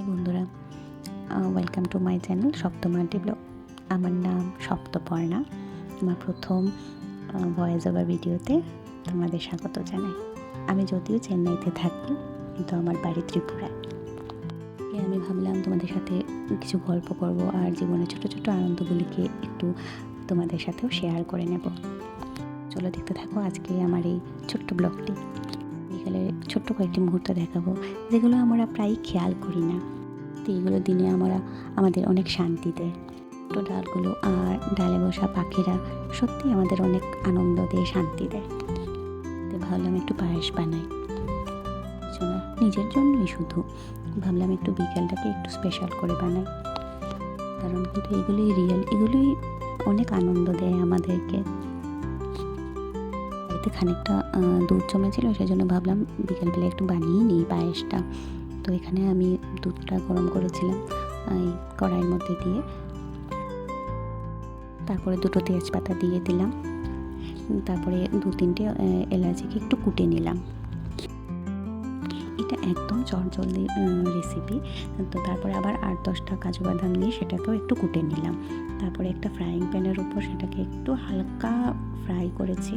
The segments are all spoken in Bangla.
বন্ধুরা, welcome to my channel Saptamati blog. আমার নাম সপ্তপর্ণা। আমার প্রথম ভয়েস ওভার ভিডিওতে তোমাদের স্বাগত জানাই। আমি যদিও চেন্নাইতে থাকি, কিন্তু আমার বাড়ি ত্রিপুরায়। আমি ভাবলাম তোমাদের সাথে কিছু গল্প করব আর জীবনের ছোট ছোট আনন্দগুলিকে একটু তোমাদের সাথেও শেয়ার করে নেব। চলো দেখতে থাকো আজকে আমার এই ছোট্ট ব্লগটি। বিকেলে ছোট্ট কয়েকটি মুহূর্ত দেখাবো, যেগুলো আমরা প্রায় খেয়াল করি না। তো এইগুলো দিনে আমাদের অনেক শান্তি দেয়। ছোটো ডালগুলো আর ডালে বসা পাখিরা সত্যি আমাদের অনেক আনন্দ দিয়ে শান্তি দেয়। তো ভাবলাম একটু পায়েস বানাই, কিছু না, নিজের জন্যই শুধু। ভাবলাম একটু বিকেলটাকে একটু স্পেশাল করে বানাই, কারণ কিন্তু এগুলোই রিয়েল, এগুলোই অনেক আনন্দ দেয় আমাদেরকে। বাড়িতে খানিকটা দুধ জমেছিল, সেই জন্য ভাবলাম বিকেলবেলা একটু বানিয়ে নিই পায়েসটা। তো এখানে আমি দুধটা গরম করেছিলাম এই কড়াইয়ের মধ্যে দিয়ে, তারপরে দুটো তেজপাতা দিয়ে দিলাম, তারপরে 2-3টে এলাচিকে একটু কুটে নিলাম। এটা একদম চটজলদি রেসিপি। তো তারপরে আবার 8-10টা কাজু বাদাম নিয়ে সেটাকেও একটু কুটে নিলাম। তারপরে একটা ফ্রাইং প্যানের উপর সেটাকে একটু হালকা ফ্রাই করেছি।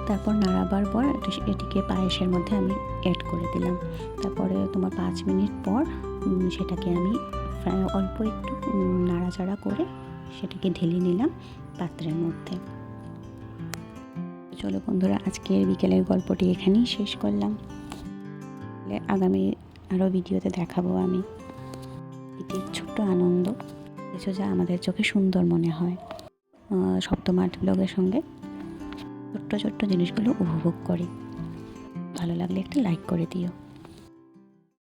তারপর নাড়াবার পর এটিকে পায়েসের মধ্যে আমি অ্যাড করে দিলাম। তারপরে 5 মিনিট পর সেটাকে আমি অল্প একটু নাড়াচাড়া করে সেটাকে ঢেলে নিলাম পাত্রের মধ্যে। চলো বন্ধুরা, আজকের বিকেলের গল্পটি এখানেই শেষ করলাম। আগামী আরও ভিডিওতে দেখাবো আমি এটির ছোট্ট আনন্দ, কিছু যা আমাদের চোখে সুন্দর মনে হয়। সপ্তমাটি ব্লগের সঙ্গে ছোট্ট ছোট্ট জিনিসগুলো উপভোগ করি। ভালো লাগলে একটা লাইক করে দিও।